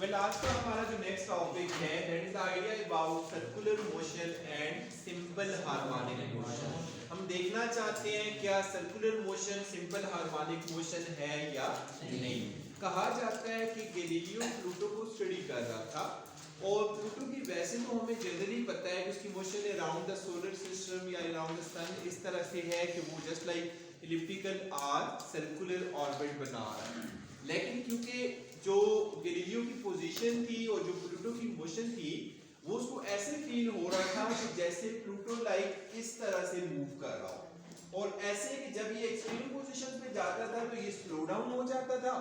Well आज का हमारा जो नेक्स्ट टॉपिक है that is the idea about circular motion and simple harmonic motion. हम देखना चाहते हैं क्या circular motion simple harmonic motion है या नहीं। कहा जाता है कि गैलीलियो प्लूटो को स्टडी कर रहा था और प्लूटो की वैसे तो हमें जनरली पता है कि उसकी motion around the solar system या अराउंड द सन इस तरह से है कि वो just like elliptical or circular orbit बना रहा है, लेकिन क्योंकि जो गैलीलियो की पोजीशन थी और जो प्लूटो की मोशन थी वो उसको ऐसे फील हो रहा था कि जैसे प्लूटो लाइक इस तरह से मूव कर रहा हो, और ऐसे कि जब ये एक्सट्रीम पोजीशन पे जाता था तो ये स्लो डाउन हो जाता था,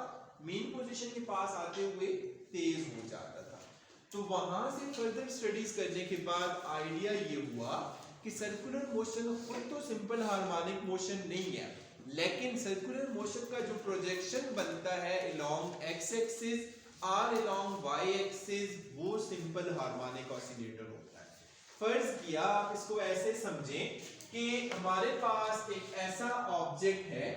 मेन पोजीशन के पास आते हुए तेज हो जाता था। तो वहां से फर्दर स्टडीज करने के बाद आइडिया ये हुआ कि सर्कुलर मोशन खुद तो सिंपल हार्मोनिक मोशन नहीं है, लेकिन सर्कुलर मोशन का जो प्रोजेक्शन बनता है अलोंग एक्स एक्सिस और अलोंग वाई एक्सिस वो सिंपल हार्मोनिक ऑसिलेटर होता है। फर्ज किया आप इसको ऐसे समझें कि हमारे पास एक ऐसा ऑब्जेक्ट है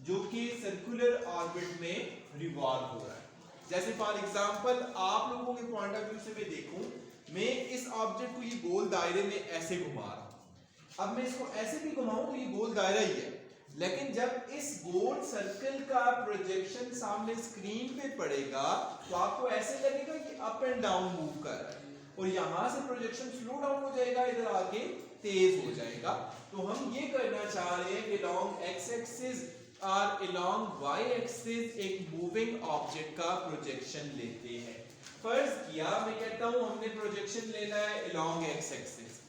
जो कि सर्कुलर ऑर्बिट में रिवॉल्व हो रहा है। जैसे फॉर एग्जांपल आप लोगों के पॉइंट ऑफ व्यू से मैं देखूं, मैं इस ऑब्जेक्ट को ये गोल दायरे में ऐसे घुमा रहा हूं। अब मैं इसको ऐसे भी घुमाऊं तो ये गोल दायरा ही है, लेकिन जब इस गोल सर्कल का प्रोजेक्शन सामने स्क्रीन पे पड़ेगा तो आपको ऐसे लगेगा कि अप एंड डाउन मूव कर रहा है, और यहां से प्रोजेक्शन स्लो डाउन हो जाएगा, इधर आके तेज हो जाएगा। तो हम ये करना चाह रहे हैं कि अलोंग एक्स एक्सिस और अलोंग वाई एक्सिस एक मूविंग ऑब्जेक्ट का प्रोजेक्शन लेते हैं। फर्ज किया मैं कहता हूं हमने प्रोजेक्शन लेना है अलोंग एक्स एक्सिस,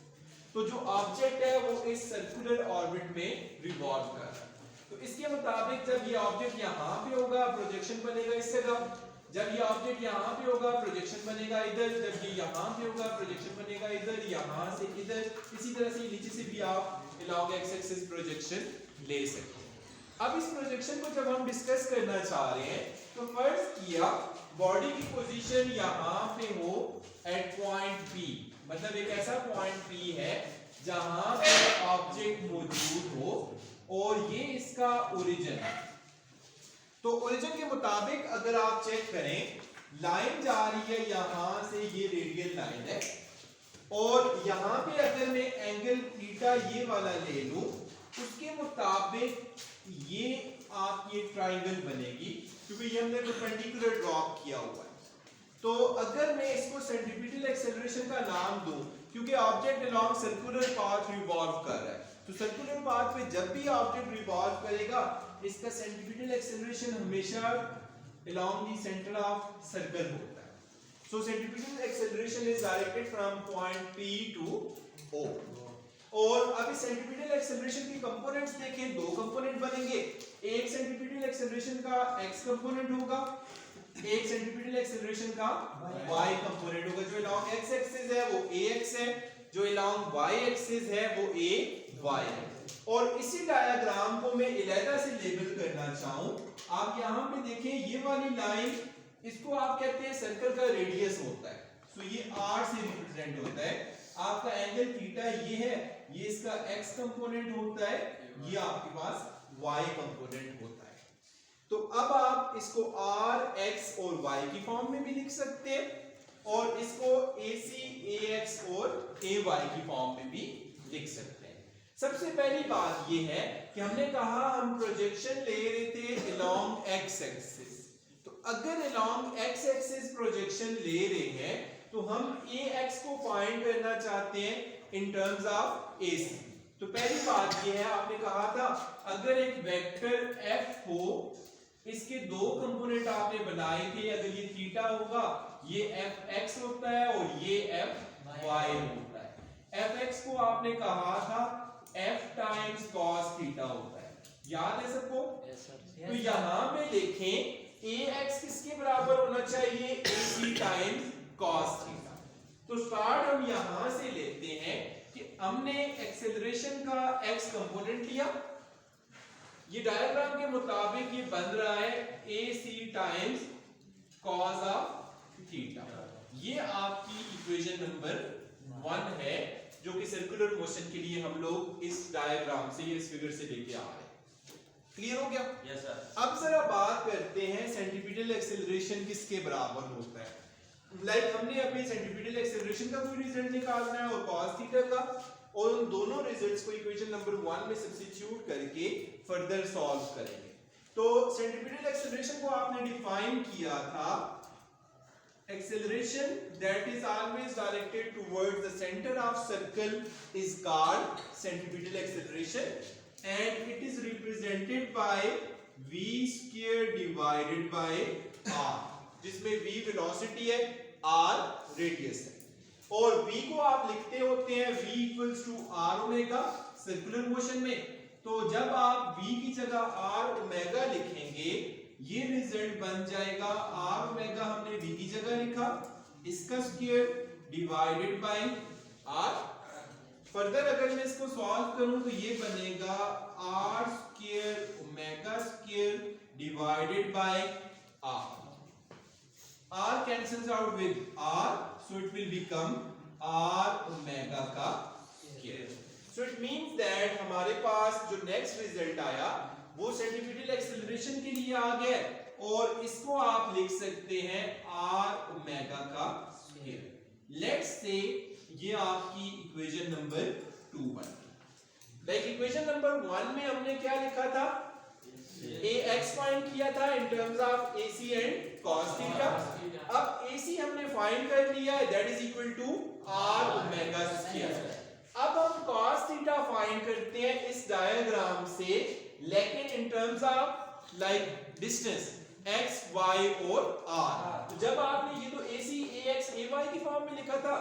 तो जो ऑब्जेक्ट है वो इस सर्कुलर ऑर्बिट में रिवॉल्व कर रहा है। तो इसके मुताबिक जब ये ऑब्जेक्ट यहाँ पे होगा प्रोजेक्शन बनेगा इस जगह, जब ये ऑब्जेक्ट यहाँ पे होगा प्रोजेक्शन बनेगा इधर, जब ये यहाँ पे होगा प्रोजेक्शन बनेगा इधर, यहाँ से इधर, इसी तरह से नीचे से भी आप अलोंग एक्स एक्सिस प्रोजेक्शन ले सकते हैं। अब इस प्रोजेक्शन को जब हम डिस्कस करना चाह रहे हैं तो फर्ज किया बॉडी की पोजीशन यहाँ पे हो एट पॉइंट P, मतलब एक ऐसा पॉइंट P है जहां पर ऑब्जेक्ट मौजूद हो और ये इसका ओरिजिन है। तो ओरिजिन के मुताबिक अगर आप चेक करें, लाइन जा रही है यहां से, ये रेडियल लाइन है, और यहां पे अगर मैं एंगल थीटा ये वाला ले लूं उसके मुताबिक ये आपकी ट्राइंगल बनेगी, क्योंकि ये हमने परपेंडिकुलर ड्रॉप किया हुआ है। तो अगर मैं इसको सेंट्रीपिटल एक्सेलरेशन का नाम दूं, क्योंकि object along circular path revolve कर रहा है, तो सर्कुलर पाथ पे जब भी ऑब्जेक्ट रिवॉल्व करेगा इसका सेंट्रीपिटल एक्सेलरेशन हमेशा along the centre of circle होता है। So centripetal acceleration is directed from point P to O। और अब इस सेंट्रीपिटल एक्सेलरेशन के कंपोनेंट्स देखें, दो कंपोनेंट बनेंगे। एक सेंट्रीपिटल एक्सेलरेशन का x कंपोनेंट होगा, एक सेंट्रीपिटल एक्सेलरेशन का y कंपोनेंट होगा। जो अलोंग x एक्सिस है वो ax है, जो अलोंग y एक्सिस है वो ay है। और इसी डायग्राम को मैं अलग से लेबल करना चाहूं, आप यहां पे देखें ये वाली लाइन, इसको आप कहते हैं सर्कल का रेडियस होता है। सो ये r से रिप्रेजेंट होता है। आपका एंगल थीटा ये है, ये इसका x कंपोनेंट होता है, ये आपके पास y कंपोनेंट होता है। तो अब आप इसको r, x और y की फॉर्म में भी लिख सकते हैं, और इसको ac, ax और ay की फॉर्म में भी लिख सकते हैं। सबसे पहली बात ये है कि हमने कहा हम प्रोजेक्शन ले रहे थे अलोंग x एक्सिस, तो अगर अलोंग x एक्सिस प्रोजेक्शन ले रहे हैं तो हम ax को फाइंड करना चाहते हैं इन टर्म्स ऑफ ac। तो पहली बात ये है, आपने कहा था अगर एक वेक्टर f हो, इसके दो कंपोनेंट आपने बनाए थे, अगर ये थीटा होगा ये fx होता है और ये fy होता है। fx को आपने कहा था f टाइम्स cos थीटा होता है, याद है सबको? तो यहां पे देखें ax किसके बराबर होना चाहिए, ac टाइम्स cos थीटा। तो स्टार्ट हम यहां से लेते हैं कि हमने एक्सेलरेशन का x कंपोनेंट लिया, ये डायग्राम के मुताबिक ये बन रहा है ac times cos of theta. ये आपकी इक्वेशन नंबर 1 है, जो कि सर्कुलर मोशन के लिए हम लोग इस डायग्राम से, इस फिगर से लेके आ रहे हैं। क्लियर हो गया? Yes sir. अब जरा बात करते हैं सेंट्रीपिटल एक्सेलरेशन किसके बराबर होता है। हमने अभी सेंट्रीपिटल एक्सेलरेशन का कोई रिजल्ट निकालना है और cos थीटा का, और उन दोनों रिजल्ट्स को इक्वेशन नंबर 1 में सब्स्टिट्यूट करके फर्दर सॉल्व करेंगे। तो सेंट्रीपिटल एक्सेलरेशन को आपने डिफाइन किया था, acceleration that is always directed towards the center of circle is called centripetal acceleration, and it is represented by v square divided by r, जिसमें v velocity है, r radius है, और v को आप लिखते होते हैं v equals to r omega circular motion में। तो जब आप v की जगह r ओमेगा लिखेंगे, ये रिजल्ट बन जाएगा r ओमेगा, हमने v की जगह लिखा, इसका square divided by r। Further अगर मैं इसको सॉल्व करूं तो ये बनेगा r square omega square divided by r। r cancels out with r, so it will become r omega का square. So it means that हमारे पास जो नेक्स्ट रिजल्ट आया वो सेंट्रीपिटल एक्सेलरेशन के लिए आ गया, और इसको आप लिख सकते हैं r ओमेगा का स्क्वायर। लेट्स से ये आपकी इक्वेशन नंबर 2 बन गई। लाइक इक्वेशन नंबर 1 में हमने क्या लिखा था, ax फाइंड किया था in terms of ac and cos theta. अब ac हमने फाइंड कर लिया है, that is equal to r omega square. अब हम cos थीटा फाइंड करते हैं इस डायग्राम से, लेकिन इन terms of like distance x y और r। तो जब आपने ये तो ac ax ay की फॉर्म में लिखा था,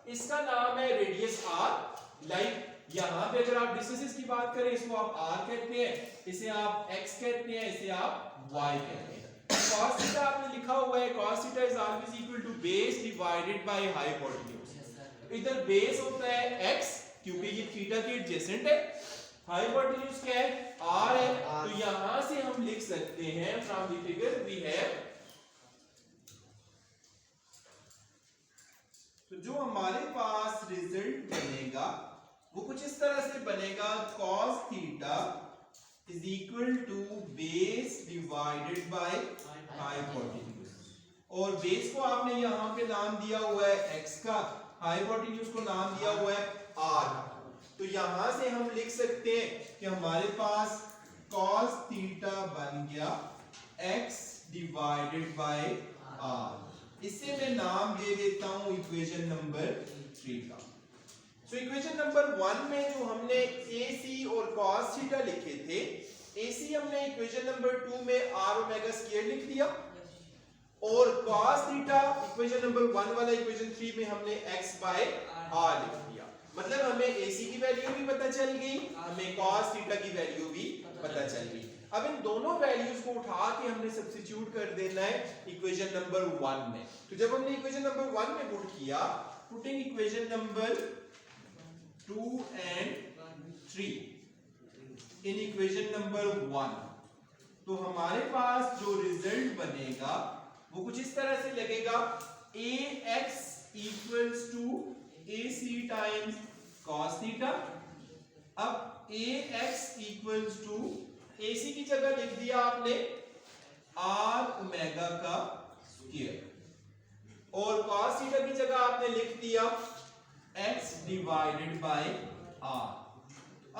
इसका नाम है रेडियस r। लाइक यहाँ पे अगर आप डिस्टेंसेस की बात करें, इसको आप r कहते हैं, इसे आप x कहते हैं, इसे आप y कहते हैं। cos थीटा आपने लिखा हुआ है, cos theta is always equal to base divided by hypotenuse. इधर बेस होता है x, क्योंकि ये थीटा के एडजेसेंट है, हाइपोटेन्यूज क्या है, r है। तो यहां से हम लिख सकते हैं, from the figure we have, तो जो हमारे पास रिजल्ट बनेगा वो कुछ इस तरह से बनेगा, cos theta is equal to base divided by hypotenuse, और बेस को आपने यहां पे नाम दिया हुआ है x का, हाइपोटेन्यूज को नाम दिया हुआ है r। तो यहां से हम लिख सकते हैं कि हमारे पास cos थीटा बन गया x डिवाइडेड बाय r। इससे मैं नाम दे देता हूं इक्वेशन नंबर 3 का। सो इक्वेशन नंबर 1 में जो हमने ac और cos थीटा लिखे थे, ac हमने इक्वेशन नंबर 2 में r ओमेगा स्क्वायर लिख दिया, और cos थीटा इक्वेशन नंबर 1 वाला इक्वेशन 3 में हमने x बाय r लिख दिया। मतलब हमें ac की वैल्यू भी पता चल गई, हमें cos थीटा की वैल्यू भी पता चल गई। अब इन दोनों वैल्यूज को उठा के हमने सब्स्टिट्यूट कर देना है इक्वेशन नंबर 1 में। तो जब हमने इक्वेशन नंबर 1 में पुट किया, putting equation number 2 and 3 in equation number 1, तो हमारे पास जो रिजल्ट बनेगा वो कुछ इस तरह से लगेगा, ax equals to ac times cos theta. अब ax equals to ac की जगह लिख दिया आपने r ओमेगा का स्क्वायर, और cos थीटा की जगह आपने लिख दिया x डिवाइडेड बाय r।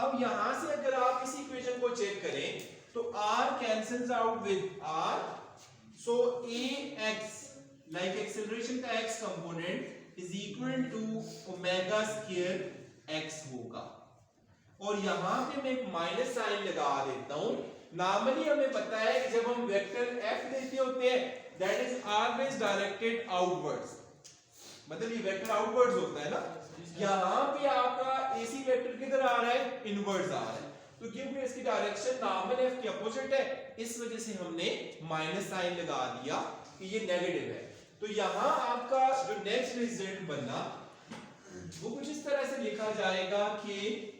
अब यहां से अगर आप इस इक्वेशन को चेक करें तो r cancels out with r, so ax like acceleration का x component is equal to omega square x होगा। और यहां पे मैं एक माइनस साइन लगा देता हूं। नॉर्मली हमें पता है कि जब हम वेक्टर f लेते होते हैं, that is always directed outwards, मतलब ये वेक्टर आउटवर्ड्स होता है ना। यहां पे आपका ac वेक्टर किधर आ रहा है, इनवर्ड्स आ रहा है, तो क्योंकि इसकी डायरेक्शन नॉर्मल f के अपोजिट है, इस वजह से हमने माइनस साइन लगा दिया कि ये नेगेटिव है। तो यहां आपका जो नेक्स्ट रिजल्ट बना वो कुछ इस तरह से लिखा जाएगा कि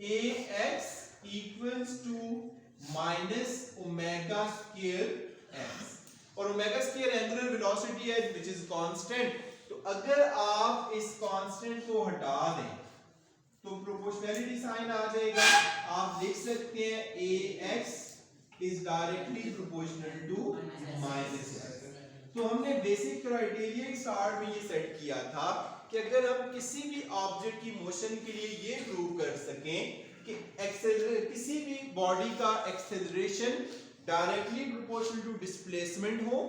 ax equals to minus omega square x, और ओमेगा स्क्वायर एंगुलर वेलोसिटी है which is constant। तो अगर आप इस कांस्टेंट को हटा दें तो प्रोपोर्शनैलिटी साइन आ जाएगा। आप लिख सकते हैं ax is directly proportional to minus x। तो हमने बेसिक क्राइटेरिया स्टार्ट में ये सेट किया था कि अगर हम किसी भी ऑब्जेक्ट की मोशन के लिए ये प्रूव कर सकें कि किसी भी बॉडी का acceleration directly proportional to displacement हो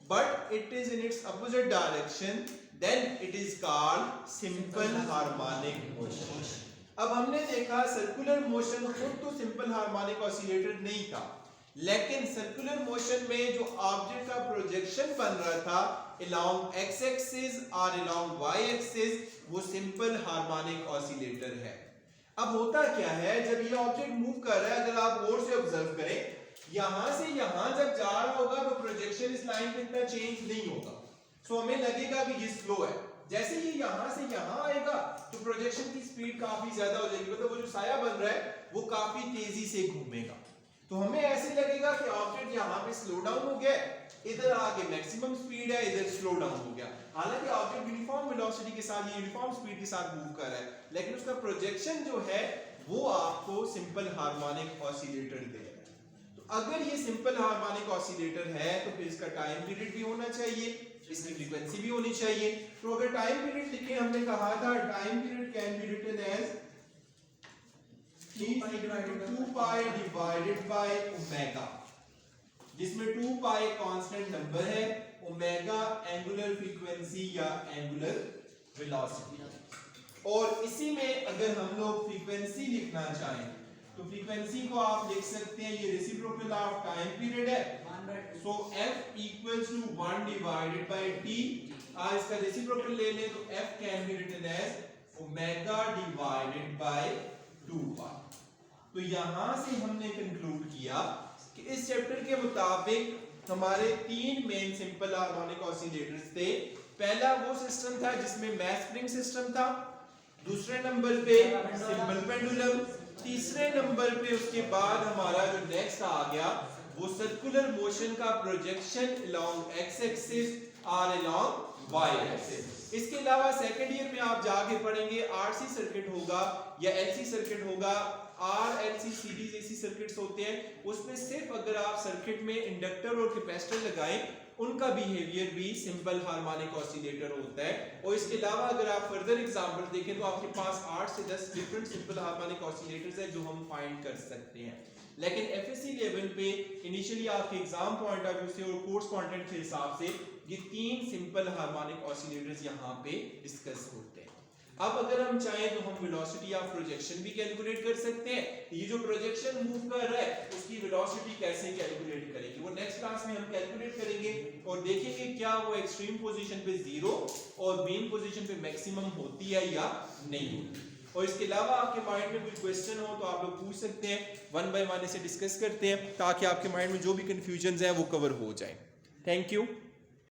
but it is in its opposite direction, then it is called simple harmonic motion. अब हमने देखा सर्कुलर मोशन खुद तो सिंपल हार्मोनिक ऑसिलेटर नहीं था, लेकिन सर्कुलर मोशन में जो ऑब्जेक्ट का प्रोजेक्शन बन रहा था along x एक्सिस और along y एक्सिस वो सिंपल हार्मोनिक ऑसिलेटर है। अब होता क्या है, जब ये ऑब्जेक्ट मूव कर रहा है, अगर आप गौर से ऑब्जर्व करें, यहां से यहां जब जा रहा होगा तो प्रोजेक्शन इस लाइन पे इतना चेंज नहीं होगा, सो हमें लगेगा कि ये स्लो है। जैसे ये यहां से यहां आएगा तो प्रोजेक्शन की स्पीड काफी ज्यादा हो जाएगी, मतलब वो जो साया बन रहा है वो काफी तेजी से घूमेगा, तो हमें ऐसे लगेगा कि ऑब्जेक्ट यहाँ पे स्लो डाउन हो गया, इधर आके मैक्सिमम स्पीड है, इधर स्लो डाउन हो गया। हालांकि ऑब्जेक्ट यूनिफॉर्म वेलोसिटी के साथ, ये यूनिफॉर्म स्पीड के साथ मूव कर रहा है, लेकिन उसका प्रोजेक्शन जो है वो आपको सिंपल हार्मोनिक ऑसिलेटर दे रहा है। तो अगर ये सिंपल हार्मोनिक ऑसिलेटर है तो फिर इसका टाइम पीरियड भी होना चाहिए, इसकी फ्रीक्वेंसी भी होनी चाहिए। तो अगर टाइम पीरियड लिखे, हमने कहा था time period can be written as 2 pi divided by omega, जिसमें 2 पाई कांस्टेंट नंबर है, ओमेगा एंगुलर फ्रीक्वेंसी या एंगुलर वेलोसिटी। और इसी में अगर हम लोग फ्रीक्वेंसी लिखना चाहें तो फ्रीक्वेंसी को आप लिख सकते हैं, ये रेसिप्रोकल ऑफ टाइम पीरियड है, so f equals to 1 divided by t। आज इसका रेसिप्रोकल ले लें तो f can be written as omega divided by 2 pi. तो यहां से हमने कंक्लूड किया कि इस चैप्टर के मुताबिक हमारे 3 मेन सिंपल हार्मोनिक ऑसिलेटर्स थे। पहला वो सिस्टम था जिसमें मैस स्प्रिंग सिस्टम था, दूसरे नंबर पे सिंपल पेंडुलम, तीसरे नंबर पे उसके बाद हमारा जो नेक्स्ट आ गया वो सर्कुलर मोशन का प्रोजेक्शन अलोंग x एक्सिस और अलोंग y एक्सिस। इसके अलावा सेकंड ईयर में आप जाके पढ़ेंगे आरसी सर्किट होगा या एलसी सर्किट होगा। आरएलसी सीरीज एसी सर्किट्स होते हैं, उसमें सिर्फ अगर आप सर्किट में इंडक्टर और कैपेसिटर लगाएं उनका बिहेवियर भी सिंपल हार्मोनिक ऑसिलेटर होता है। और इसके अलावा अगर आप फर्दर एग्जांपल देखें तो आपके पास 8 से 10 डिफरेंट सिंपल हार्मोनिक ऑसिलेटर्स हैं जो हम फाइंड कर सकते हैं। लेकिन एफएससी लेवल पे इनिशियली आपके एग्जाम पॉइंट ऑफ व्यू से और कोर्स कंटेंट के हिसाब से ये 3 सिंपल हार्मोनिक ऑसिलेटर्स यहाँ पे डिस्कस होते हैं। अब अगर हम चाहें तो हम वेलोसिटी ऑफ प्रोजेक्शन भी कैलकुलेट कर सकते हैं। ये जो प्रोजेक्शन मूव कर रहा है उसकी वेलोसिटी कैसे कैलकुलेट करेंगे वो नेक्स्ट क्लास में हम कैलकुलेट करेंगे और देखेंगे क्या वो एक्सट्रीम पोजीशन पे 0 और मेन पोजीशन पे मैक्सिमम होती है या नहीं होती। और इसके अलावा आपके माइंड में कोई क्वेश्चन हो तो आप लोग पूछ सकते हैं, 1 बाय 1 इसे डिस्कस करते हैं ताकि आपके माइंड में जो भी कंफ्यूजन है वो कवर हो जाए। Thank you.